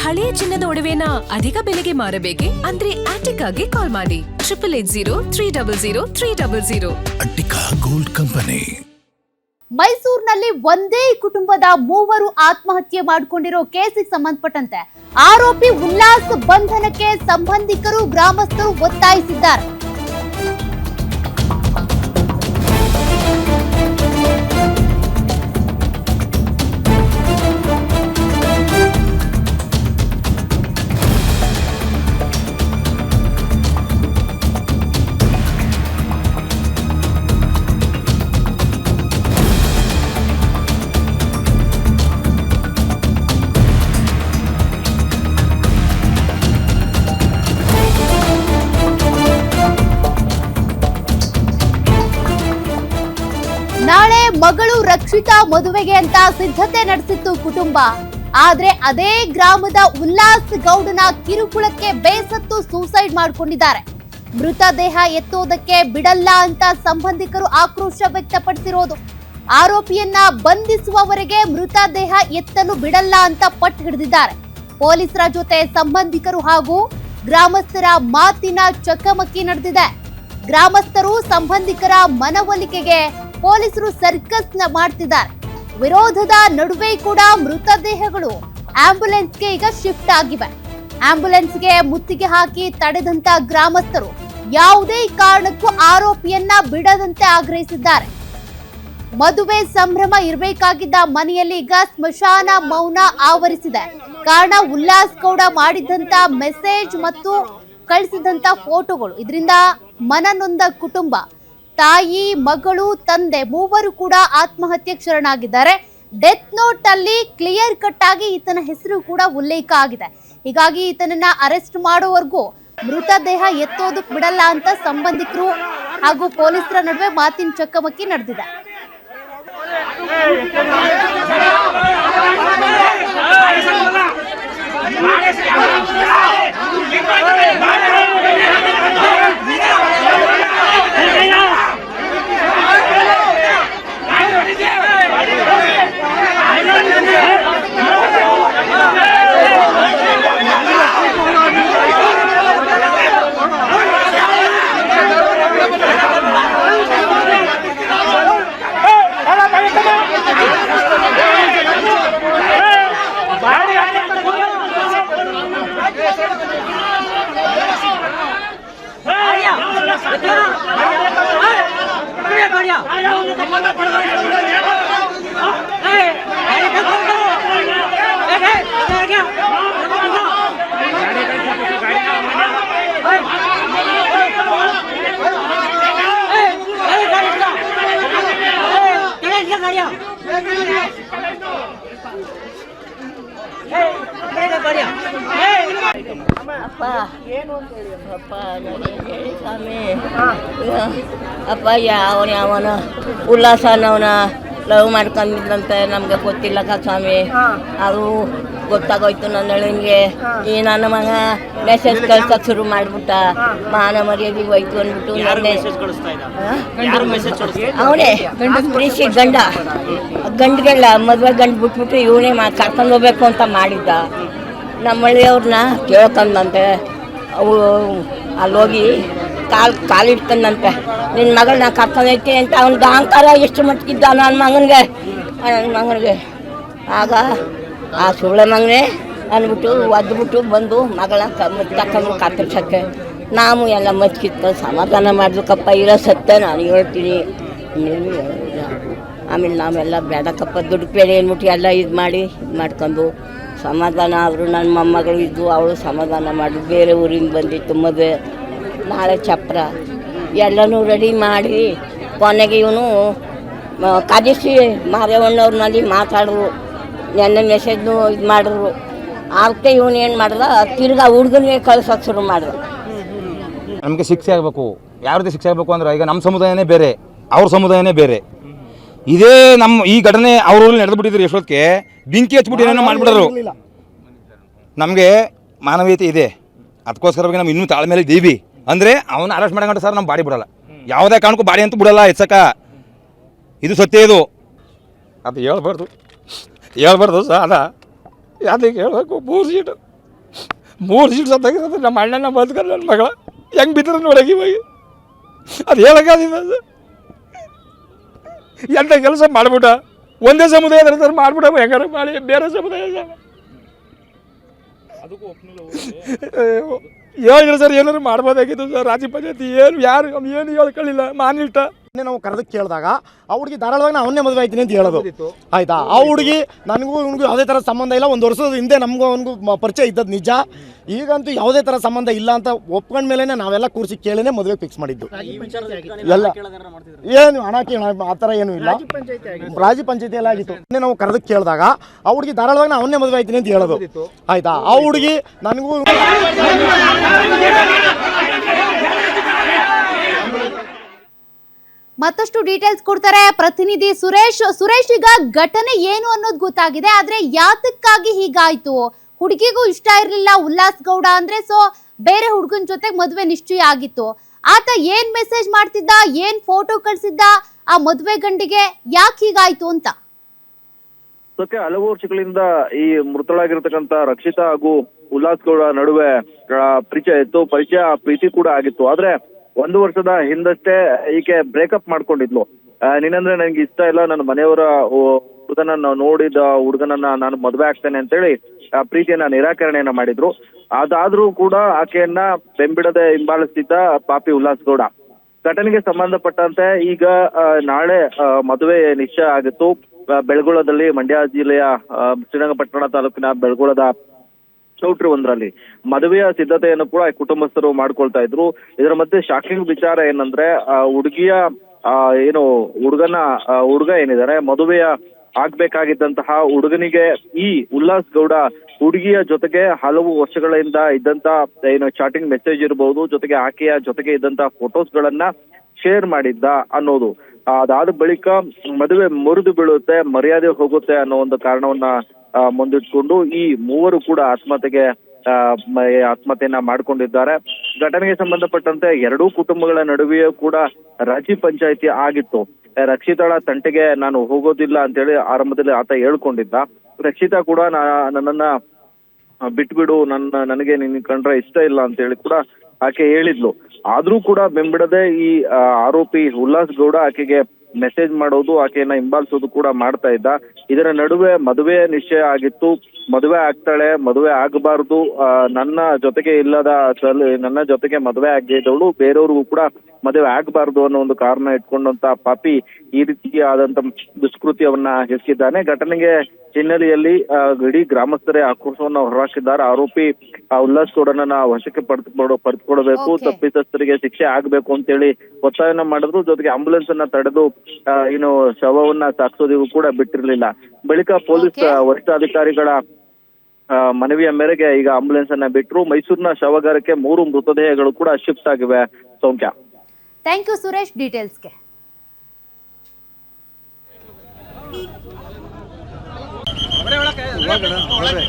ಹಳೆಯ ಚಿನ್ನದ ಒಡವೆನ ಅಧಿಕ ಬೆಲೆಗೆ ಮಾರಬೇಕೆ? ಅಂದ್ರೆ ಆಟಿಕಾಗೆ ಕಾಲ್ ಮಾಡಿ 8880300300. Attica gold company. ಮೈಸೂರಿನಲ್ಲಿ ಒಂದೇ ಕುಟುಂಬದ 3 ಆತ್ಮಹತ್ಯೆ ಮಾಡಿಕೊಂಡಿರೋ ಕೇಸಿಗೆ ಸಂಬಂಧಪಟ್ಟಂತೆ ಆರೋಪಿ ಉಲ್ಲಾಸ್ ಬಂಧನಕ್ಕೆ ಸಂಬಂಧಿಕರು ಗ್ರಾಮಸ್ಥರು ಒತ್ತಾಯಿಸಿದ್ದಾರೆ. ನಾಳೆ ಮಗಳು ರಕ್ಷಿತಾ ಮದುವೆಗೆ ಅಂತ ಸಿದ್ಧತೆ ನಡೆಸಿತ್ತು ಕುಟುಂಬ. ಆದ್ರೆ ಅದೇ ಗ್ರಾಮದ ಉಲ್ಲಾಸ್ ಗೌಡನ ಕಿರುಕುಳಕ್ಕೆ ಬೇಸತ್ತು ಸೂಸೈಡ್ ಮಾಡಿಕೊಂಡಿದ್ದಾರೆ. ಮೃತದೇಹ ಎತ್ತೋದಕ್ಕೆ ಬಿಡಲ್ಲ ಅಂತ ಸಂಬಂಧಿಕರು ಆಕ್ರೋಶ ವ್ಯಕ್ತಪಡಿಸಿರೋದು. ಆರೋಪಿಯನ್ನ ಬಂಧಿಸುವವರೆಗೆ ಮೃತದೇಹ ಎತ್ತಲು ಬಿಡಲ್ಲ ಅಂತ ಪಟ್ಟು ಹಿಡಿದಿದ್ದಾರೆ. ಪೊಲೀಸರ ಜೊತೆ ಸಂಬಂಧಿಕರು ಹಾಗೂ ಗ್ರಾಮಸ್ಥರ ಮಾತಿನ ಚಕಮಕಿ ನಡೆದಿದೆ. ಗ್ರಾಮಸ್ಥರು ಸಂಬಂಧಿಕರ ಮನವೊಲಿಕೆಗೆ ಪೊಲೀಸರು ಸರ್ಕಸ್ ಮಾಡ್ತಿದ್ದಾರೆ. ವಿರೋಧದ ನಡುವೆ ಕೂಡ ಮೃತದೇಹಗಳು ಆಂಬ್ಯುಲೆನ್ಸ್ಗೆ ಈಗ ಶಿಫ್ಟ್ ಆಗಿವೆ. ಆಂಬ್ಯುಲೆನ್ಸ್ಗೆ ಮುತ್ತಿಗೆ ಹಾಕಿ ತಡೆದಂತ ಗ್ರಾಮಸ್ಥರು ಯಾವುದೇ ಕಾರಣಕ್ಕೂ ಆರೋಪಿಯನ್ನ ಬಿಡದಂತೆ ಆಗ್ರಹಿಸಿದ್ದಾರೆ. ಮದುವೆ ಸಂಭ್ರಮ ಇರಬೇಕಾಗಿದ್ದ ಮನೆಯಲ್ಲಿ ಈಗ ಸ್ಮಶಾನ ಮೌನ ಆವರಿಸಿದೆ. ಕಾರಣ ಉಲ್ಲಾಸ್ ಗೌಡ ಮಾಡಿದಂತ ಮೆಸೇಜ್ ಮತ್ತು ಕಳಿಸಿದಂತ ಫೋಟೋಗಳು. ಇದರಿಂದ ಮನನೊಂದ ಕುಟುಂಬ, ತಾಯಿ, ಮಗಳು, ತಂದೆ 3 ಕೂಡ ಆತ್ಮಹತ್ಯೆಗೆ ಶರಣಾಗಿದ್ದಾರೆ. ಡೆತ್ ನೋಟ್ ಅಲ್ಲಿ ಕ್ಲಿಯರ್ ಕಟ್ ಆಗಿ ಈತನ ಹೆಸರು ಕೂಡ ಉಲ್ಲೇಖ ಆಗಿದೆ. ಹೀಗಾಗಿ ಈತನನ್ನ ಅರೆಸ್ಟ್ ಮಾಡೋವರೆಗೂ ಮೃತದೇಹ ಎತ್ತೋದಕ್ಕೆ ಬಿಡಲ್ಲ ಅಂತ ಸಂಬಂಧಿಕರು ಹಾಗೂ ಪೊಲೀಸರ ನಡುವೆ ಮಾತಿನ ಚಕಮಕಿ ನಡೆದಿದೆ. ಅಪ್ಪ ಯಾವನ ಉಲ್ಲಾಸ ಅನ್ನವನ ಲವ್ ಮಾಡ್ಕೊಂಡಿದ್ದಂತೆ ನಮ್ಗೆ ಗೊತ್ತಿಲ್ಲ ಸ್ವಾಮಿ. ಅದು ಗೊತ್ತಾಗೋಯ್ತು ನನ್ನ ಹೆಣ್ಣಿಗೆ. ಈ ನನ್ನ ಮಗ ಮೆಸೇಜ್ ಕಳ್ಸಕ್ ಶುರು ಮಾಡ್ಬಿಟ್ಟ. ಮಾನ ಮರ್ಯಾದೆಗೆ ಹೋಯ್ತು ಅಂದ್ಬಿಟ್ಟು ಅವನೇ ಪ್ರೀತಿ ಗಂಡಿಗೆಲ್ಲ ಮದುವೆ ಗಂಡು ಬಿಟ್ಬಿಟ್ಟು ಇವನೇ ಕರ್ಕೊಂಡು ಹೋಗ್ಬೇಕು ಅಂತ ಮಾಡಿದ್ದ. ನಮ್ಮ ಹಳ್ಳಿಯವ್ರನ್ನ ಕೇಳ್ಕೊಂಡಂತೆ ಅವಳು ಅಲ್ಲೋಗಿ ಕಾಲಿಡ್ತಂದಂತೆ, ನಿನ್ನ ಮಗಳನ್ನ ಕರ್ಕೊಂಡೈತಿ ಅಂತ ಅವ್ನಿಗೆ ಅಹಂಕಾರ ಎಷ್ಟು ಮಟ್ಟಿಗಿದ್ದ ನನ್ನ ಮಗನಿಗೆ. ಆಗ ಆ ಸುಳ್ಳೆ ಮಗನೇ ಅಂದ್ಬಿಟ್ಟು ಒದ್ಬಿಟ್ಟು ಬಂದು ಮಗಳ ತಕೊಂಡು ಕಾತಿರ್ಸಕ್ಕೆ ನಾವು ಎಲ್ಲ ಮಚ್ಕಿತ್ತು ಸಮಾಧಾನ ಮಾಡ್ಬೇಕಪ್ಪ. ಇರೋ ಸತ್ಯ ನಾನು ಹೇಳ್ತೀನಿ, ನೀನು ಹೇಳಿಲ್ಲ. ಆಮೇಲೆ ನಾವೆಲ್ಲ ಬೇಡಕ್ಕಪ್ಪ ದುಡ್ಡು ಬೇರೆ ಅಂದ್ಬಿಟ್ಟು ಎಲ್ಲ ಇದು ಮಾಡ್ಕೊಂಡು ಸಮಾಧಾನ ಆದರು. ನನ್ನ ಮೊಮ್ಮಗಳು ಇದ್ದು ಅವಳು ಸಮಾಧಾನ ಮಾಡಿ ಬೇರೆ ಊರಿಂದ ಬಂದಿತ್ತು ಮದುವೆ. ನಾಳೆ ಚಪ್ರ ಎಲ್ಲನೂ ರೆಡಿ ಮಾಡಿ ಕೊನೆಗೆ ಇವನು ಕದಿಸಿ ಮಾದೇವಣ್ಣವ್ರನಲ್ಲಿ ಮಾತಾಡಿದ್ರು. ನೆನ್ನೆ ಮೆಸೇಜ್ನು ಇದು ಮಾಡಿದ್ರು. ಅದಕ್ಕೆ ಇವನು ಏನು ಮಾಡ್ದ, ತಿರ್ಗಾ ಹುಡುಗನಿಗೆ ಕಳ್ಸೋಕೆ ಶುರು ಮಾಡಿದ್ರು. ನಮಗೆ ಶಿಕ್ಷೆ ಆಗಬೇಕು. ಯಾವ ರೀತಿ ಶಿಕ್ಷೆ ಆಗಬೇಕು ಅಂದ್ರೆ, ಈಗ ನಮ್ಮ ಸಮುದಾಯನೇ ಬೇರೆ, ಅವ್ರ ಸಮುದಾಯನೇ ಬೇರೆ. ಇದೇ ನಮ್ಮ ಈ ಘಟನೆ ಅವ್ರ ಊರಲ್ಲಿ ನಡೆದು ಬಿಟ್ಟಿದ್ರು. ಎಷ್ಟೊತ್ತಿಗೆ ಬೆಂಕಿ ಹಚ್ಬಿಟ್ಟು ಏನೇನೋ ಮಾಡಿಬಿಡೋರು. ನಮಗೆ ಮಾನವೀಯತೆ ಇದೆ, ಅದಕ್ಕೋಸ್ಕರ ನಾವು ಇನ್ನೂ ತಾಳ್ಮೇಲೆ ಇದ್ದೀವಿ. ಅಂದರೆ ಅವನ್ನ ಅರೆಸ್ಟ್ ಮಾಡಂಗಂಟ ಸರ್ ನಮ್ಮ ಬಾಡಿ ಬಿಡಲ್ಲ, ಯಾವುದೇ ಕಾರಣಕ್ಕೂ ಬಾಡಿ ಅಂತೂ ಬಿಡಲ್ಲ ಎಚ್ಚಕ. ಇದು ಸತ್ಯ. ಇದು ಅದು ಹೇಳ್ಬಾರ್ದು ಸರ್. ಅದಕ್ಕೆ ಹೇಳ್ಬೇಕು. 3 ಸೀಟ್ 3 ಸೀಟ್ ಸತ್ತಾಗಿರೋದು ನಮ್ಮ ಅಣ್ಣನ ಬದುಕ ನನ್ನ ಮಗಳ ಹೆಂಗೆ ಬಿದ್ದರೆ ನೋಡಕ್ಕೆ ಇವಾಗ ಅದು ಹೇಳೋಕ್ಕಾಗಿಲ್ಲ ಎಂಥ ಕೆಲಸ ಮಾಡ್ಬಿಟ್ಟ ಒಂದೇ ಸಮುದಾಯದ ಮಾಡ್ಬಿಟ್ಟ ಹೆಂಗಾರ ಮಾಡಿ ಬೇರೆ ಸಮುದಾಯ ಹೇಳಿಲ್ಲ ಸರ್ ಏನಾದ್ರು ಮಾಡ್ಬೋದಾಗಿತ್ತು ಸರ್ ರಾಜ್ಯ ಪಂಚಾಯತಿ ಯಾರು ಏನು ಹೇಳ್ಕೊಳ್ಳಿಲ್ಲ ಮಾನಿಷ್ಟ ನಾವು ಕರೆದಕ್ಕೆ ಕೇಳಿದಾಗ ಆ ಹುಡುಗಿ ಧಾರಾಳವಾಗಿ ನಾನು ಅವನ್ನೇ ಮದುವೆ ಆಯ್ತೀನಿ ಅಂತ ಹೇಳೋದು ಆಯ್ತಾ. ಆ ಹುಡುಗಿ ನನಗೂ ಇವನಿಗೂ ಯಾವುದೇ ಥರ ಸಂಬಂಧ ಇಲ್ಲ. 1 ವರ್ಷದ ಹಿಂದೆ ನಮಗೂ ಅವನಿಗೂ ಪರಿಚಯ ಇದ್ದದ್ದು ನಿಜ. ಈಗಂತೂ ಯಾವುದೇ ಥರ ಸಂಬಂಧ ಇಲ್ಲ ಅಂತ ಒಪ್ಕೊಂಡ ಮೇಲೆ ನಾವೆಲ್ಲ ಕೂರಿಸಿ ಕೇಳಿನೇ ಮದುವೆ ಫಿಕ್ಸ್ ಮಾಡಿದ್ದು. ಎಲ್ಲ ಏನು ಹಣ ಕೇಳ ಆ ಥರ ಏನೂ ಇಲ್ಲ. ರಾಜ್ಯ ಪಂಚಾಯತಿ ಎಲ್ಲ ಆಗಿತ್ತು. ನಾವು ಕರೆದಕ್ಕೆ ಕೇಳಿದಾಗ ಆ ಹುಡುಗಿ ಧಾರಾಳವಾಗಿ ನಾನು ಅವನ್ನೇ ಮದುವೆ ಆಯ್ತೀನಿ ಅಂತ ಹೇಳೋದು ಆಯ್ತಾ. ಆ ಹುಡುಗಿ ನನಗೂ ಮತ್ತಷ್ಟು ಡೀಟೇಲ್ಸ್ ಕೊಡ್ತಾರೆ ಪ್ರತಿನಿಧಿ ಸುರೇಶ್ ಈಗ ಘಟನೆ ಏನು ಅನ್ನೋದು ಗೊತ್ತಾಗಿದೆ, ಆದ್ರೆ ಯಾತಕ್ಕಾಗಿ ಹೀಗಾಯ್ತು? ಹುಡುಗಿಗೂ ಇಷ್ಟ ಇರ್ಲಿಲ್ಲ ಉಲ್ಲಾಸ್ ಗೌಡ ಅಂದ್ರೆ, ಸೊ ಬೇರೆ ಹುಡುಗನ ಜೊತೆಗೆ ಮದುವೆ ನಿಶ್ಚಯ ಆಗಿತ್ತು. ಆತ ಏನ್ ಮೆಸೇಜ್ ಮಾಡ್ತಿದ್ದ, ಏನ್ ಫೋಟೋ ಕಳ್ಸಿದ್ದ ಆ ಮದುವೆ ಗಂಡಿಗೆ, ಯಾಕೆ ಹೀಗಾಯ್ತು ಅಂತ? ಹಲವು ವರ್ಷಗಳಿಂದ ಈ ಮೃತಳಾಗಿರ್ತಕ್ಕಂಥ ರಕ್ಷಿತಾ ಹಾಗೂ ಉಲ್ಲಾಸ್ ಗೌಡ ನಡುವೆ ಪರಿಚಯ ಇತ್ತು, ಪ್ರೀತಿ ಕೂಡ ಆಗಿತ್ತು. ಆದ್ರೆ 1 ವರ್ಷದ ಹಿಂದಷ್ಟೇ ಈಕೆ ಬ್ರೇಕಪ್ ಮಾಡ್ಕೊಂಡಿದ್ಲು. ನೀನಂದ್ರೆ ನನಗೆ ಇಷ್ಟ ಇಲ್ಲ, ನನ್ನ ಮನೆಯವರ ಹುಡುಗನನ್ನ ನೋಡಿದ ಹುಡುಗನನ್ನ ನಾನು ಮದುವೆ ಆಗ್ತೇನೆ ಅಂತೇಳಿ ಪ್ರೀತಿಯನ್ನ ನಿರಾಕರಣೆಯನ್ನ ಮಾಡಿದ್ರು. ಅದಾದ್ರೂ ಕೂಡ ಆಕೆಯನ್ನ ಬೆಂಬಿಡದೆ ಹಿಂಬಾಲಿಸ್ತಿದ್ದ ಪಾಪಿ ಉಲ್ಲಾಸ್ ಗೌಡ. ಘಟನೆಗೆ ಸಂಬಂಧಪಟ್ಟಂತೆ ಈಗ ನಾಳೆ ಮದುವೆ ನಿಶ್ಚಯ ಆಗಿತ್ತು ಬೆಳಗೊಳದಲ್ಲಿ, ಮಂಡ್ಯ ಜಿಲ್ಲೆಯ ಶ್ರೀರಂಗಪಟ್ಟಣ ತಾಲೂಕಿನ ಬೆಳಗೊಳದ ಚೌಟ್ರಿ ಒಂದರಲ್ಲಿ ಮದುವೆಯ ಸಿದ್ಧತೆಯನ್ನು ಕೂಡ ಕುಟುಂಬಸ್ಥರು ಮಾಡ್ಕೊಳ್ತಾ ಇದ್ರು. ಇದರ ಮಧ್ಯೆ ಶಾಕಿಂಗ್ ವಿಚಾರ ಏನಂದ್ರೆ ಹುಡುಗಿಯ ಏನು ಹುಡುಗ ಏನಿದ್ದಾರೆ ಮದುವೆಯ ಆಗ್ಬೇಕಾಗಿದ್ದಂತಹ ಹುಡುಗನಿಗೆ ಈ ಉಲ್ಲಾಸ್ ಗೌಡ ಹುಡುಗಿಯ ಜೊತೆಗೆ ಹಲವು ವರ್ಷಗಳಿಂದ ಇದ್ದಂತ ಏನು ಚಾಟಿಂಗ್ ಮೆಸೇಜ್ ಇರಬಹುದು, ಜೊತೆಗೆ ಆಕೆಯ ಜೊತೆಗೆ ಇದ್ದಂತ ಫೋಟೋಸ್ ಗಳನ್ನ ಶೇರ್ ಮಾಡಿದ್ದ ಅನ್ನೋದು. ಅದಾದ ಬಳಿಕ ಮದುವೆ ಮುರಿದು ಬೀಳುತ್ತೆ, ಮರ್ಯಾದೆ ಹೋಗುತ್ತೆ ಅನ್ನೋ ಒಂದು ಕಾರಣವನ್ನ ಮುಂದಿಟ್ಕೊಂಡು ಈ ಮೂವರು ಕೂಡ ಆತ್ಮಹತ್ಯೆಯನ್ನ ಮಾಡ್ಕೊಂಡಿದ್ದಾರೆ. ಘಟನೆಗೆ ಸಂಬಂಧಪಟ್ಟಂತೆ ಎರಡೂ ಕುಟುಂಬಗಳ ನಡುವೆಯೂ ಕೂಡ ರಾಜಿ ಪಂಚಾಯಿತಿ ಆಗಿತ್ತು. ರಕ್ಷಿತಾಳ ತಂಟೆಗೆ ನಾನು ಹೋಗೋದಿಲ್ಲ ಅಂತೇಳಿ ಆರಂಭದಲ್ಲಿ ಆತ ಹೇಳ್ಕೊಂಡಿದ್ದ. ರಕ್ಷಿತಾ ಕೂಡ ನನ್ನನ್ನ ಬಿಟ್ಬಿಡು, ನನಗೆ ನಿನ್ ಕಂಡ್ರೆ ಇಷ್ಟ ಇಲ್ಲ ಅಂತ ಹೇಳಿ ಕೂಡ ಆಕೆ ಹೇಳಿದ್ಲು. ಆದ್ರೂ ಕೂಡ ಬೆಂಬಿಡದೆ ಈ ಆರೋಪಿ ಉಲ್ಲಾಸ್ ಗೌಡ ಆಕೆಗೆ ಮೆಸೇಜ್ ಮಾಡೋದು, ಆಕೆಯನ್ನ ಹಿಂಬಾಲಿಸೋದು ಕೂಡ ಮಾಡ್ತಾ ಇದ್ದ. ಇದರ ನಡುವೆ ಮದುವೆ ನಿಶ್ಚಯ ಆಗಿತ್ತು. ಮದುವೆ ಆಗ್ತಾಳೆ, ಮದುವೆ ಆಗಬಾರ್ದು, ನನ್ನ ಜೊತೆಗೆ ಮದುವೆ ಆಗಿದ್ದವಳು ಬೇರೆಯವ್ರಿಗೂ ಕೂಡ ಮದುವೆ ಆಗಬಾರ್ದು ಅನ್ನೋ ಒಂದು ಕಾರಣ ಇಟ್ಕೊಂಡಂತ ಪಾಪಿ ಈ ರೀತಿಯಾದಂತ ದುಷ್ಕೃತ್ಯವನ್ನ ಎಸಗಿದ್ದಾನೆ. ಘಟನೆಗೆ ಹಿನ್ನೆಲೆಯಲ್ಲಿ ಇಡೀ ಗ್ರಾಮಸ್ಥರೇ ಆಕ್ರೋಶವನ್ನ ಹೊರಹಾಕಿದ್ದಾರೆ. ಆರೋಪಿ ಉಲ್ಲಾಸ್ ಗೌಡನನ್ನ ವಶಕ್ಕೆ ಪಡೆದುಕೊಡಬೇಕು, ತಪ್ಪಿತಸ್ಥರಿಗೆ ಶಿಕ್ಷೆ ಆಗ್ಬೇಕು ಅಂತೇಳಿ ಒತ್ತಾಯನ ಮಾಡಿದ್ರು. ಜೊತೆಗೆ ಆಂಬುಲೆನ್ಸ್ ಅನ್ನ ತಡೆದು ಏನು ಶವವನ್ನ ಸಾಗಿಸೋದಿಗೂ ಕೂಡ ಬಿಟ್ಟಿರ್ಲಿಲ್ಲ. ಬಳಿಕ ಪೊಲೀಸ್ ವರಿಷ್ಠಾಧಿಕಾರಿಗಳ ಮನವಿಯ ಮೇರೆಗೆ ಈಗ ಆಂಬುಲೆನ್ಸ್ ಅನ್ನ ಬಿಟ್ಟರು. ಮೈಸೂರಿನ ಶವಗಾರಕ್ಕೆ 3 ಮೃತದೇಹಗಳು ಕೂಡ ಶಿಫ್ಟ್ ಆಗಿವೆ. ಸೌಮ್ಯ, ಥ್ಯಾಂಕ್ ಯು ಸುರೇಶ್ ಡೀಟೇಲ್ಸ್ಗೆ. ಒಳಗೆ